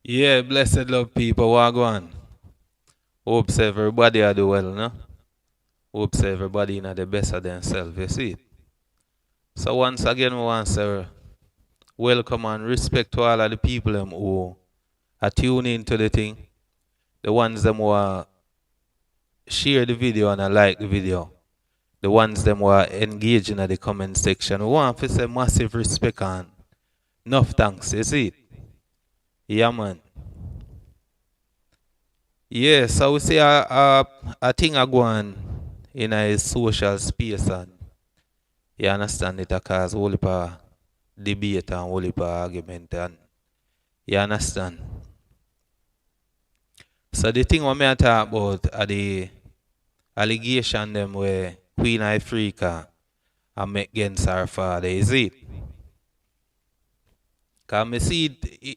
Yeah, blessed love people, wagwan. Hopes everybody are do well, no? Hopes everybody in the best of themselves, you see. So once again, we want to say welcome and respect to all of the people who are tuning into the thing. The ones them who are share the video and like the video. The ones them who are engaging in the comment section. We want to say massive respect and enough thanks, you see. Yeah, man. Yeah, so we see a thing a go on in a social space and you understand it cause whole heap of debate and whole heap of argument and you understand. So the thing what me a talk about are the allegation them where Queen Ifrica and make against her father, is it? Cause me see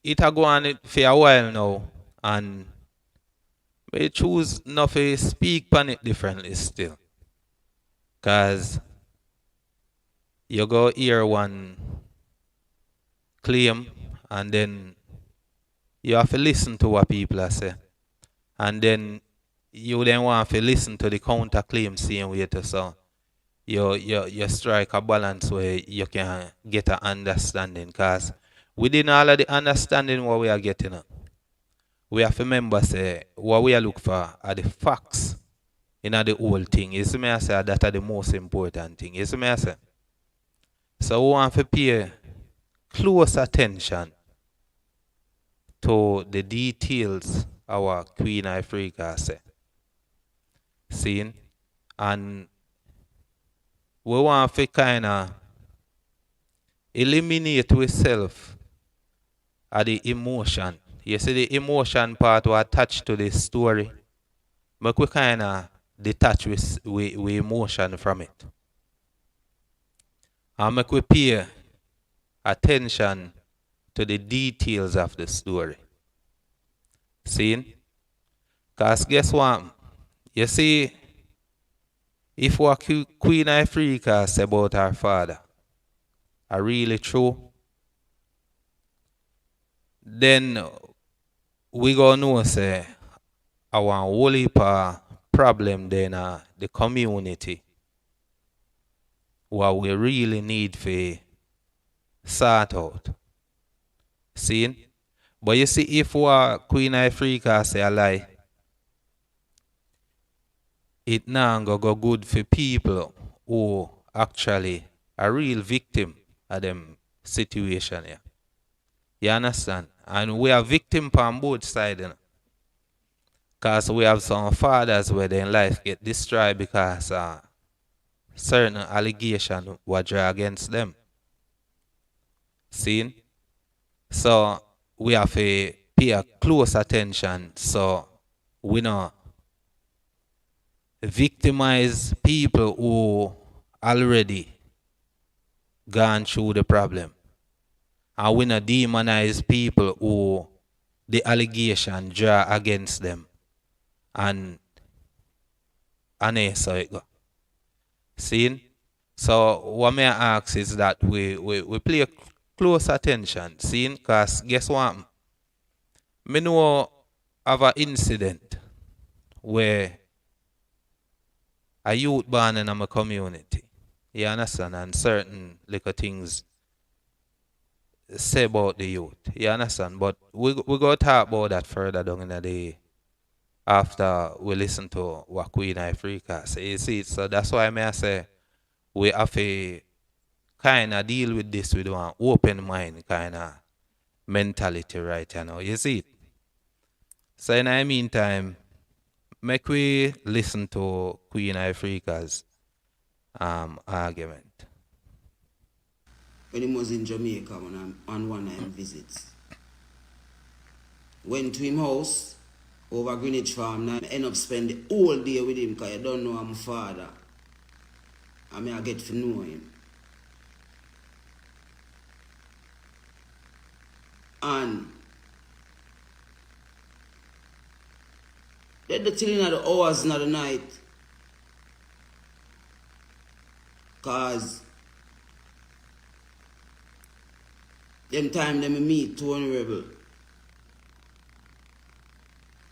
it a go on it for a while now and we choose not to speak on it differently still. Cause you go hear one claim and then you have to listen to what people are saying. And then you then want to listen to the counter claim same way to so you strike a balance where you can get an understanding because within all of the understanding what we are getting we have to remember say what we are looking for are the facts in the whole thing. You see me I say that are the most important thing. You see me I say. So we want to pay close attention to the details our Queen Ifrica said. Seeing? And we want to kind of eliminate ourselves at the emotion. You see the emotion part was attached to the story. But we kind of detach with emotion from it. And make we pay attention to the details of the story. Seeing? Because guess what? You see, if what Queen Ifrica said about her father are really true, then we gonna know say our whole heap of problem then the community what we really need to sort out. Seeing? But you see, if what Queen Ifrica say a lie, it now go good for people who actually are real victim of them situation here. You understand? And we are victim on both sides. Because we have some fathers where their life get destroyed because certain allegation were drawn against them. See? So we have to pay a close attention so we not victimize people who already gone through the problem. And we not demonize people who the allegation draw against them. And so it go. See? So what may I ask is that we pay close attention. See? Because guess what? Me know of an incident where a youth born in my community. You understand? And certain little things say about the youth. You understand? But we go talk about that further down in the day after we listen to what Queen Ifrica say. You see, so that's why I say we have to kind of deal with this with one open mind kind of mentality right now. You see it? So in the meantime, make we listen to Queen Ifrica's argument. When he was in Jamaica on one of his visits, went to him house over Greenwich Farm and end up spend the whole day with him because I don't know I'm father. I mean I get to know him. And they the till in the hours in the night. Cause them time them meet Tony Rebel.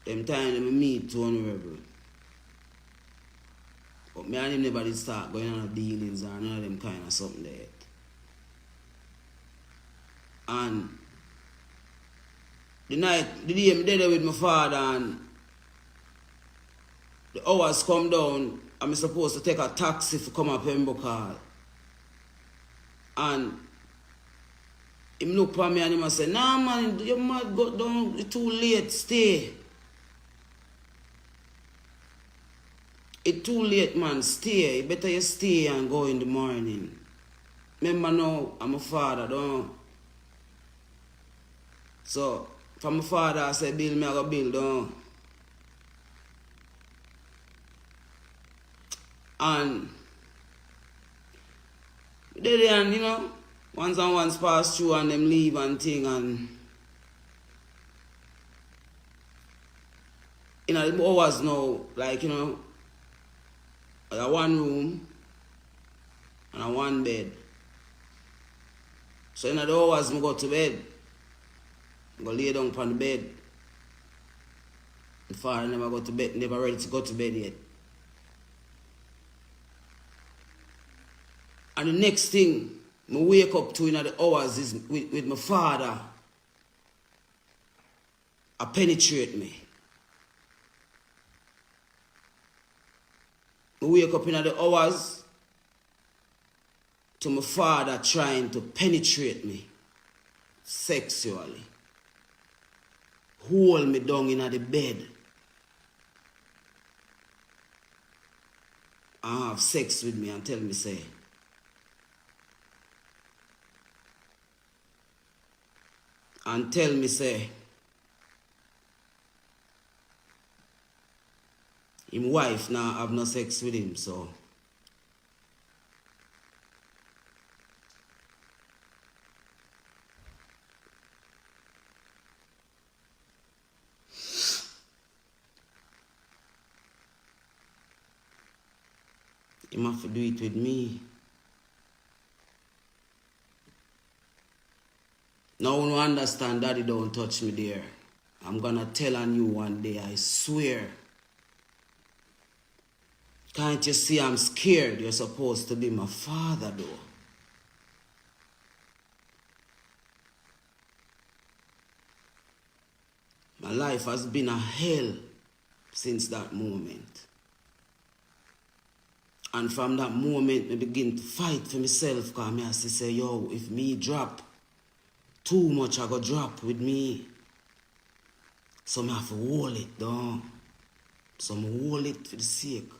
Them time them meet to honorable. But me and him never did start going on dealings or none of them kind of something there. And the day I'm there with my father and the hours come down, I'm supposed to take a taxi to come up Pembroke. And him look at me and him say, nah man, you might go down, it's too late, stay. It's too late man, stay. Better you stay and go in the morning. Remember now, I'm a father, don't. So, from my father, I said, build me, I go build, don't. And, and you know, once and once pass through and them leave and thing and, you know, the hours now, like, you know, I got one room and a one bed. So in the hours, I go to bed. I go lay down on the bed. My father never go to bed, never ready to go to bed yet. And the next thing I wake up to in the hours is with my father. I penetrate me. I wake up in the hours to my father trying to penetrate me sexually. Hold me down in the bed. And have sex with me and tell me say, him wife now have no sex with him, so him have to do it with me. Now you understand daddy don't touch me there. I'm gonna tell on you one day, I swear. Can't you see I'm scared? You're supposed to be my father though. My life has been a hell since that moment. And from that moment, I begin to fight for myself because I have to say, yo, if me drop too much, I go drop with me. So I have to hold it down. So I hold it for the sake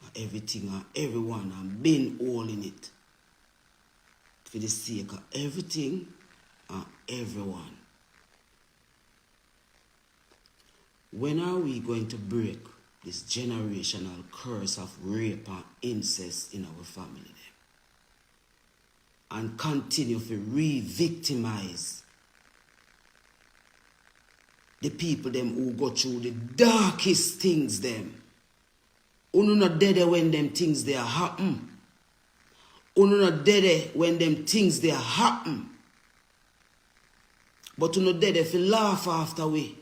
of everything and everyone. I've been holding it for the sake of everything and everyone. When are we going to break this generational curse of rape and incest in our family then? And continue to re-victimize the people them who go through the darkest things them. Uno not dead when them things they happen. Uno not dead when them things they happen. But uno dead if you laugh after we.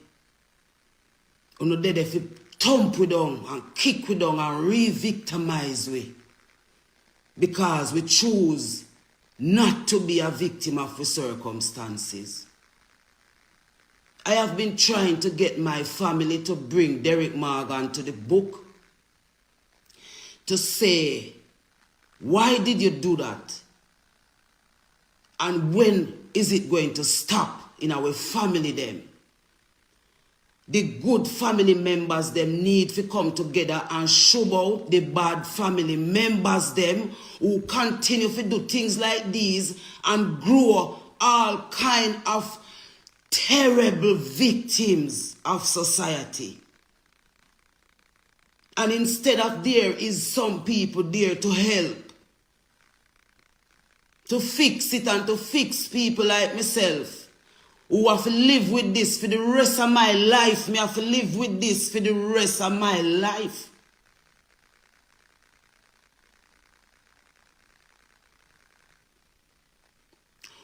Uno dead if you thump we down and kick we down and re-victimize we. Because we choose not to be a victim of the circumstances. I have been trying to get my family to bring Derrick Morgan to the book to say, why did you do that? And when is it going to stop in our family then? The good family members them need to come together and shove out the bad family members them who continue to do things like these and grow all kind of terrible victims of society. And instead of there is some people there to help, to fix it and to fix people like myself, who have to live with this for the rest of my life. Me have to live with this for the rest of my life.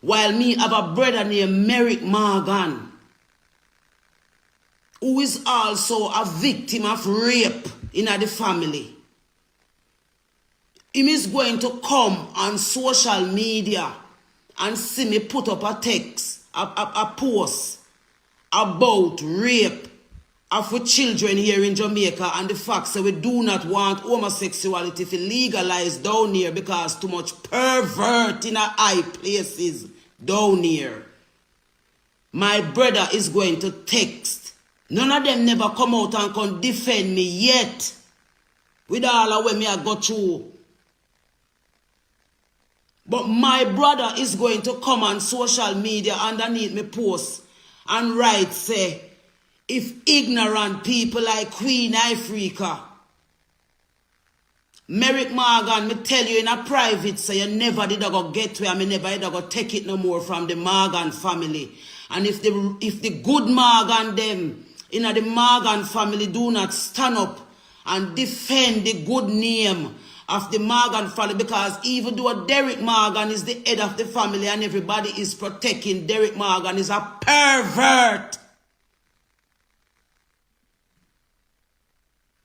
While me have a brother named Derrick Morgan, who is also a victim of rape in the family. Him is going to come on social media and see me put up a text, a post about rape of children here in Jamaica and the fact that we do not want homosexuality to legalize down here because too much pervert in our high places down here. My brother is going to text. None of them never come out and can defend me yet. With all of what me I got through. But my brother is going to come on social media underneath me post and write, say, if ignorant people like Queen Ifrica, Derrick Morgan, me tell you in a private, say you never did go get to it, and me never did go take it no more from the Morgan family. And if the good Morgan them in the Morgan family do not stand up and defend the good name of the Morgan family, because even though Derrick Morgan is the head of the family and everybody is protecting Derrick Morgan is a pervert.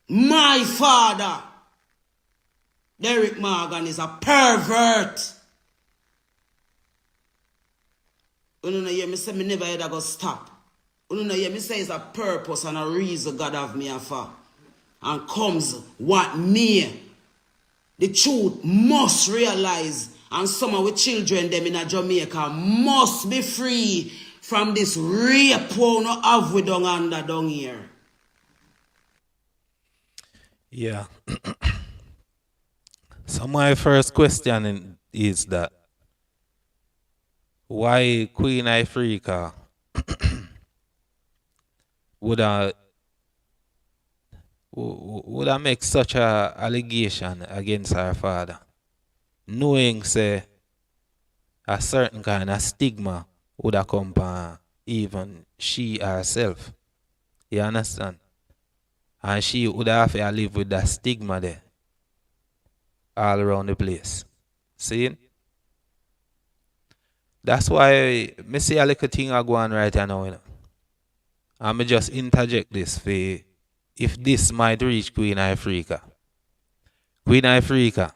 My father, Derrick Morgan, is a pervert. You know, hear me say me never ever go stop. You know, hear me say it's a purpose and a reason God have me for. And comes what me, the truth must realize, and some of the children them in Jamaica must be free from this rape we no have we down here. Yeah. So my first question is that why Queen Ifrica would I make such a allegation against her father, knowing say a certain kind of stigma would have come upon even she herself. You understand? And she would have to live with that stigma there all around the place. See? That's why I see a little thing I go on right now. You know? And I just interject this for if this might reach Queen Ifrica. Queen Ifrica,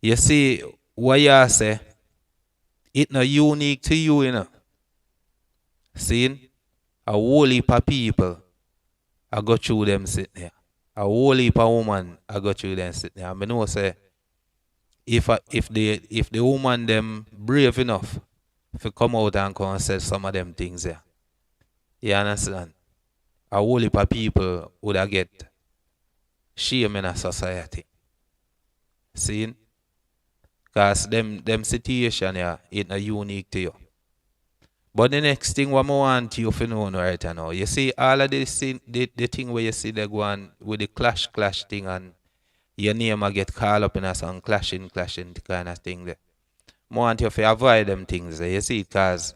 you see what you say, it's not unique to you, you know. See? A whole heap of people I go through them sitting there. A whole heap of woman I go through them sitting there. I know say if the woman them brave enough to come out and come and say some of them things there. You understand? A whole heap of people would have get shame in a society. See? Because them situation here is not unique to you. But the next thing what I want you to know right now, you see all of this the thing where you see they go on with the clash thing and your name will get called up in a some clashing kind of thing there. I want you to avoid them things there, you see, because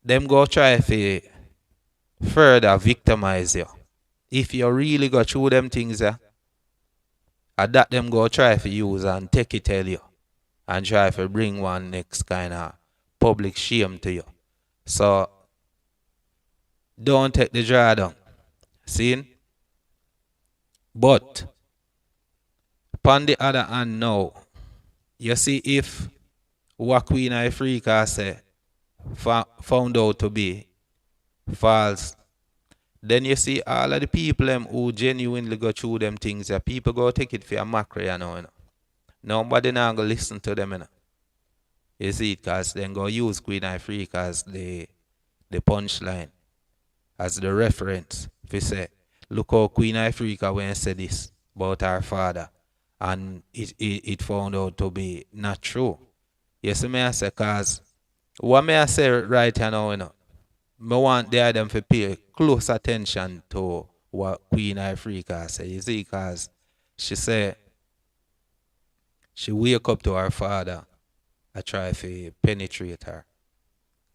them go try to further victimize you. If you really go through them things there, at that them go try to use and take it tell you and try to bring one next kind of public shame to you. So don't take the draw down. See? But upon the other hand now, you see if what Queen Ifrica say found out to be false, then you see all of the people who genuinely go through them things, people go take it for a mockery, you know. Nobody now go listen to them, you know. You see it, because then go use Queen Ifrica as the punchline, as the reference. If you say, look how Queen Ifrica when said this about her father, and it found out to be not true. You see me I say, because what may I say right now, you know, I want them to pay close attention to what Queen Ifrica said. You see, because she said she wake up to her father, I try to penetrate her.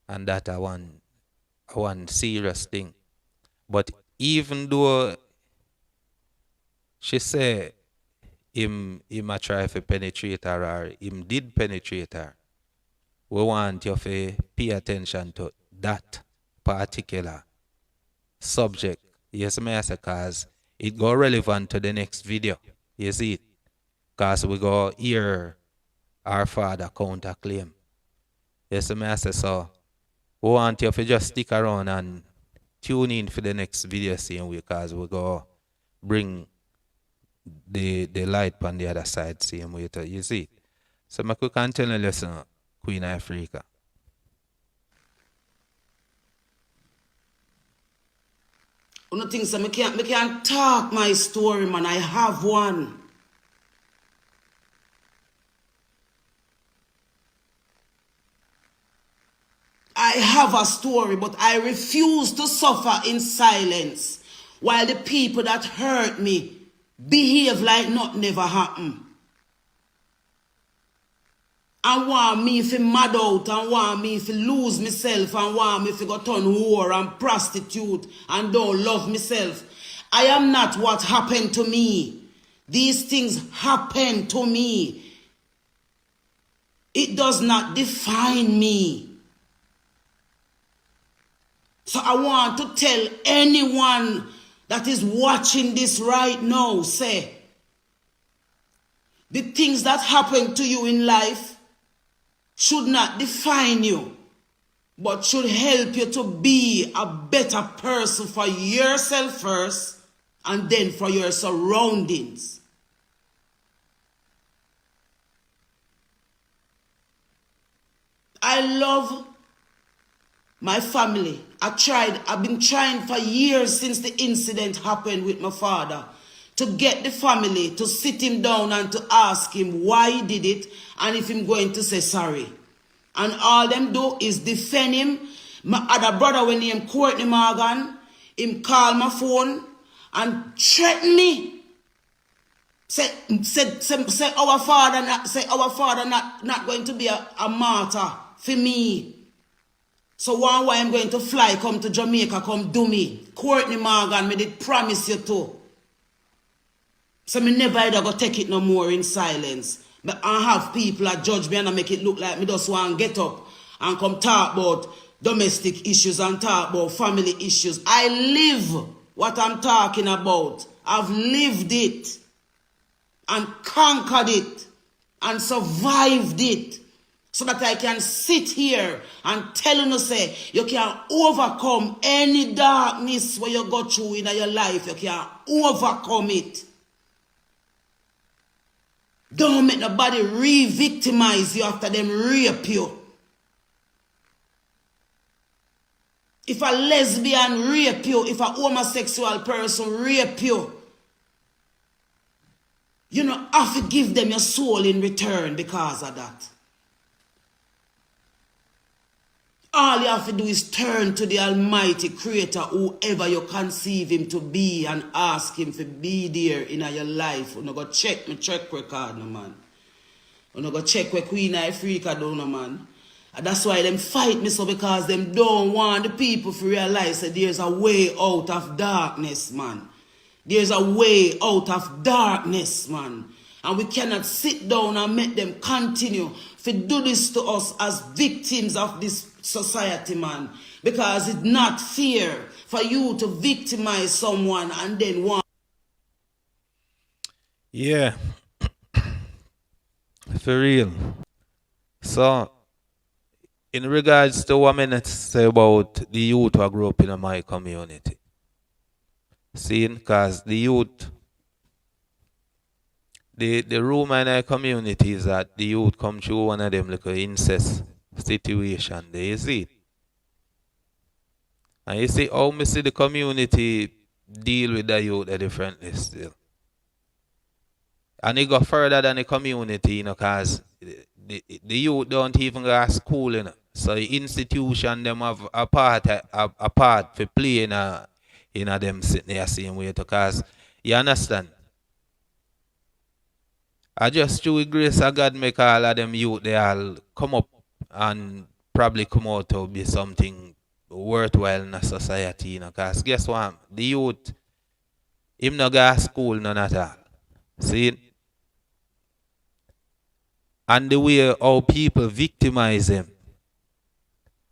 And that I want serious thing. But even though she said him a try to penetrate her or him did penetrate her, we want you to pay attention to that particular subject. Yes, may I say, cause it go relevant to the next video. You see it? Cause we go hear our father counterclaim. Yes, may I say, so we want you to just stick around and tune in for the next video same way, cause we go bring the light on the other side same way too. You see it? So I could continue to listen, Queen Ifrica. You know things, I can't talk my story, man. I have one. I have a story, but I refuse to suffer in silence while the people that hurt me behave like nothing never happened. And want me to mad out, and want me to lose myself, and want me to go turn whore and prostitute and don't love myself. I am not what happened to me. These things happen to me. It does not define me. So I want to tell anyone that is watching this right now, say, the things that happen to you in life should not define you, but should help you to be a better person for yourself first and then for your surroundings. I love my family. I've been trying for years since the incident happened with my father to get the family to sit him down and to ask him why he did it and if he's going to say sorry. And all them do is defend him. My other brother, when he named Courtney Morgan, him call my phone and threaten me. Say our father not going to be a martyr for me. So one way I'm going to fly, come to Jamaica, come do me. Courtney Morgan, me did promise you to. So me never either go take it no more in silence. But I have people that judge me and I make it look like me just want to get up and come talk about domestic issues and talk about family issues. I live what I'm talking about. I've lived it and conquered it and survived it. So that I can sit here and tell you, say, you can overcome any darkness where you go through in your life. You can overcome it. Don't make nobody re-victimize you after them rape you. If a lesbian rape you, if a homosexual person rape you, you know, have to give them your soul in return because of that. All you have to do is turn to the Almighty Creator, whoever you conceive Him to be, and ask Him to be there in your life. You go check my track record, no man. You go check where Queen Ifrica do, no man. And that's why them fight me so, because them don't want the people to realize that there's a way out of darkness, man. There's a way out of darkness, man. And we cannot sit down and make them continue to do this to us as victims of this society, man. Because it's not fair for you to victimize someone and then want. Yeah. For real. So, in regards to what I say about the youth who grew up in my community. See, because the youth, the rumor in our community is that the youth come through one of them little incest situation. There you see it. And you see how me see the community deal with the youth differently still. And it go further than the community, you know, because the youth don't even go to school, you know. So the institution them have a part to play in them sitting there same way, because you understand. I just through the grace of God make all of them youth they all come up and probably come out to be something worthwhile in a society, you know, because guess what? The youth, him no go to school none at all. See? And the way how people victimize him.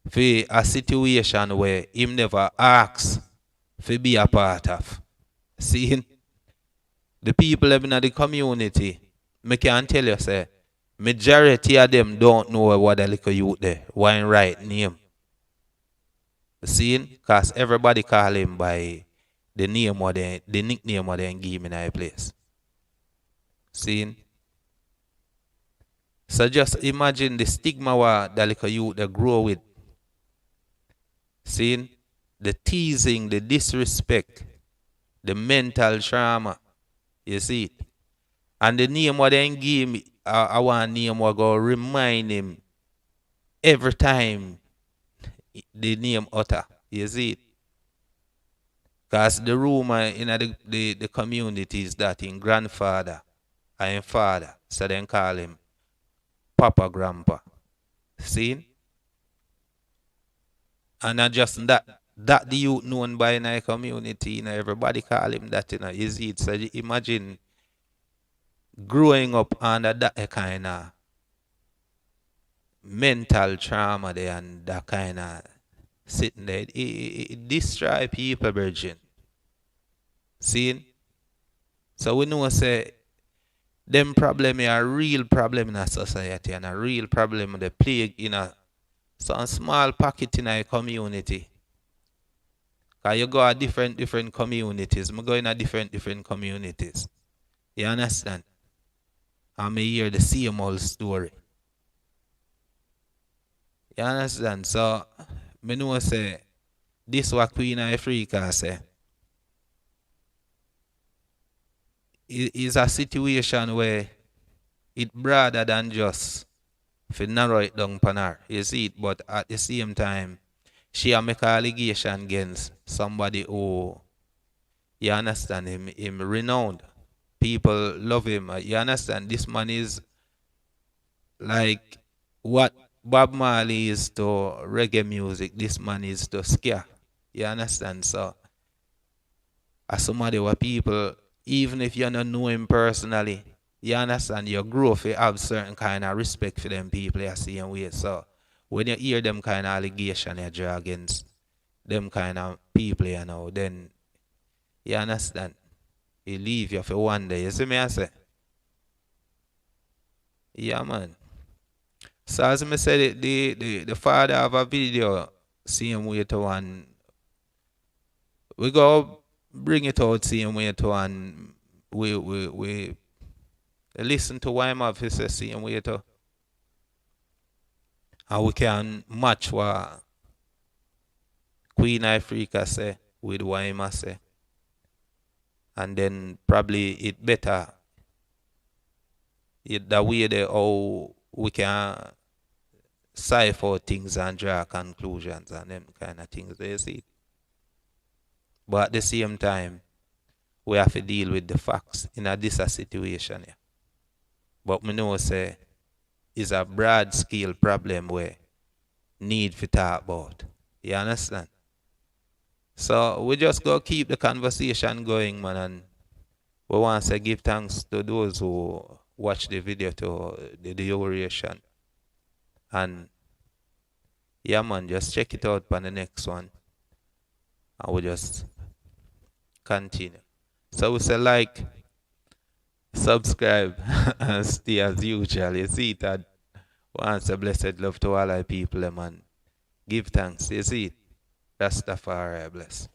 for a situation where him never asked to be a part of. See, the people living in the community, I can tell you, say, majority of them don't know what the little youth there, why right name. See, because everybody call him by the name or the nickname or they give him in a place. See? So just imagine the stigma what the little youth they grow with. See? The teasing, the disrespect, the mental trauma. You see it? And the name what they give him, I want name what go remind him every time the name utter. You see it? Because the rumor in the community is that in grandfather and father, so they call him Papa Grandpa. See? And not just that the youth known by in our community, you know, everybody call him that, you know, you see it. So imagine growing up under that kind of mental trauma there and that kind of sitting there. It destroy people, virgin. See? So we know say them problem are a real problem in a society and a real problem the plague in a some small pocket in a community. Cause you go to different communities. I go in a different communities. You understand? And I hear the same old story. You understand? So I know say this what Queen Ifrica say. It is a situation where it broader than just for narrow it down pan her. You see it, but at the same time, she a make a allegation against somebody who, you understand, him renowned. People love him. You understand? This man is like what Bob Marley is to reggae music. This man is to ska. You understand? So, as somebody where people, even if you don't know him personally, you understand, you grow if you have certain kind of respect for them people you see and way. So when you hear them kind of allegation you draw against them kind of people, you know, then you understand. It leave you for one day. You see me I say? Yeah, man. So as I said, the father of a video same way to one. We go bring it out same way to one. We listen to what him have to say same way to. And we can match what Queen Ifrica say with what him say. And then probably it better the way they how we can cipher things and draw conclusions and them kind of things. You see? But at the same time, we have to deal with the facts in this situation here. But we know say it's a broad scale problem where need to talk about. You understand? So we just go keep the conversation going, man, and we want to give thanks to those who watch the video to the duration. And yeah, man, just check it out on the next one. And we just continue. So we say like, subscribe, and stay as usual. You see that once a blessed love to all our people, man. Give thanks. You see it. Rastafari bless.